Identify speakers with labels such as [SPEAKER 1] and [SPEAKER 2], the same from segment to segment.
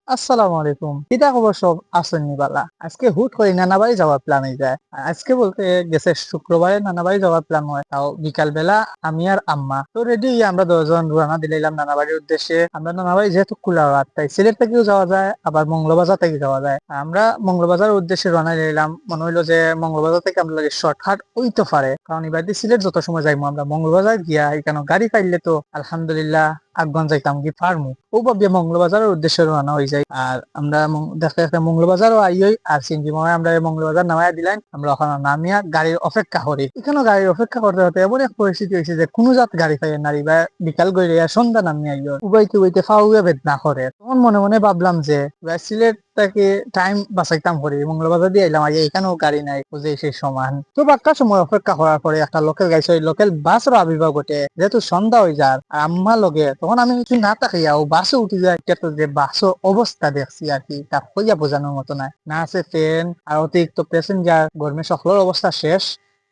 [SPEAKER 1] আসসালামু আলাইকুম। কিতা খবর সব আছেন নি বালা? আজকে হুট করে নানাবাড়ি যাওয়ার প্ল্যান হয়ে যায়। আজকে বলতে গেছে শুক্রবারে নানাবাড়ি যাওয়ার প্ল্যান হয়। তাও বিকাল বেলা আমি আর আম্মা তো রেডি আমরা 10 জন রওনা দিলাম নানাবাড়ির উদ্দেশ্যে। আমরা নানাবাড়ি যেহেতু কুলাউড়া তাই সিলেট থেকেও যাওয়া যায় আবার মঙ্গলবাজার থেকে যাওয়া যায়। আমরা মঙ্গলবাজার উদ্দেশ্যে রওনা দিলাম। মনে হইলো যে মঙ্গলবাজার থেকে আমরা শর্টকাট হইতে পারে, কারণ এবার দিয়ে সিলেট যত সময় যাইবো আমরা মঙ্গলবাজার গিয়া এখানে গাড়ি পাইলে তো আলহামদুলিল্লাহ আগুন যাইতাম কি পারমু। ও ভাবিয়া মঙ্গলবাজারের উদ্দেশ্যে রওনা হয়ে যাই। আর আমরা দেখতে দেখতে মঙ্গলবাজারও আইই। আর সিনজি মামায় আমরা মঙ্গলবাজার নামাইয়া দিলেন। আমরা ওখানে নামিয়া গাড়ির অপেক্ষা করি। এখানে গাড়ির অপেক্ষা করতে করতে এমন এক পরিস্থিতি হয়েছে যে কোনো জাত গাড়ি পাই নারী বা বিকাল গড়ে সন্ধ্যা নামিয়া আইয় উবাইতে উবাইতে ফাউয়া বেদনা করে। তখন মনে মনে ভাবলাম যে সিলেট থেকে টাইম বাঁচাইতাম করি মঙ্গলবাজার দিয়ে এলাম আইয়া এখানেও গাড়ি নাই বুঝে সেই সমান। তো বাক্কা সময় অপেক্ষা করার পরে একটা লোকাল গাইছে ওই লোকাল বাসের আবির্ভাব ঘটে। যেহেতু সন্ধ্যা হয়ে যায় আর আম্মা লগে তখন আমি কিছু না তাকাইয়া ও বাসে উঠে যায়। এটা তো যে বাসের অবস্থা দেখছি আর কি তা কইয়া বোঝানোর মতো নাই। না আছে ফ্যান আর অতিরিক্ত প্যাসেঞ্জার, গরমে সকলের অবস্থা শেষ।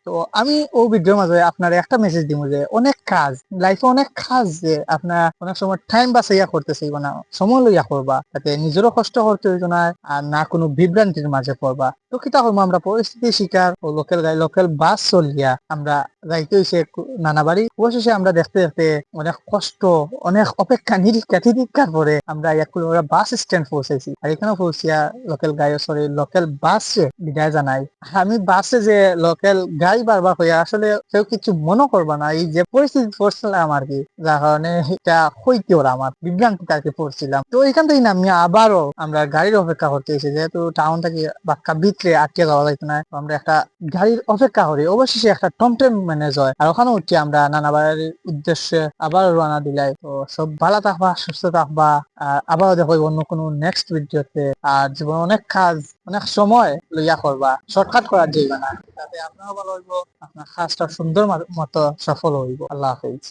[SPEAKER 1] তো আমি ও ভিডিওর মাঝে আপনার একটা মেসেজ দিব যে অনেক কাজ লাইফে অনেক কাজ যে আপনার অনেক সময় টাইম বাঁচাইয়া করতেছে না, সময় লইয়া করবা, তাতে নিজেরও কষ্ট করতে হইতো না আর না কোনো বিভ্রান্তির মাঝে পড়বা। তো কিতা করবো আমরা পরিস্থিতির শিকার ও লোকাল গাড়ি লোকাল বাস চলিয়া আমরা যাইতে হইছে নানাবাড়ি। অবশেষে আমরা দেখতে দেখতে অনেক কষ্ট অনেক অপেক্ষা নিরীক্ষা তিরীক্ষার পরে আমরা ওরা বাস স্ট্যান্ড পৌঁছেছি। আর এখানে পৌঁছিয়া লোকাল গাড়ি সরি লোকাল বাসে বিদায় জানাই। আমি বাসে যে লোকাল গাড়ি বারবার হইয়া আসলে কেউ কিছু মনে করবা না এই যে পরিস্থিতি পড়ছিলাম আর কি, যার কারণে এটা হইতে ওরা আমার বিভ্রান্তিতে আর কি পড়ছিলাম। তো এখান থেকে আমি আবারও আমরা গাড়ির অপেক্ষা করতে এসেছি, যেহেতু টাউন থেকে বাক্কা ভিতরে আটকে যাওয়া যাইতো না। তো আমরা একটা গাড়ির অপেক্ষা করি। অবশেষে একটা টমটম ম্যানেজ হয় আর ওখানে উঠছি আমরা নানাবাড়ির উদ্দেশ্যে আবার রওনা দিলাই। তো সব ভালো থাকবা সুস্থ থাকবা। আর আবারও দেখো অন্য কোনো নেক্সট ভিডিওতে। আর জীবনে অনেক কাজ অনেক সময় লইয়া করবা, শর্টকাট করার যাইবা না, তাতে আপনারও ভালো হইব, আপনার কাজটা সুন্দর মতো সফল হইব। আল্লাহ হাফেজ।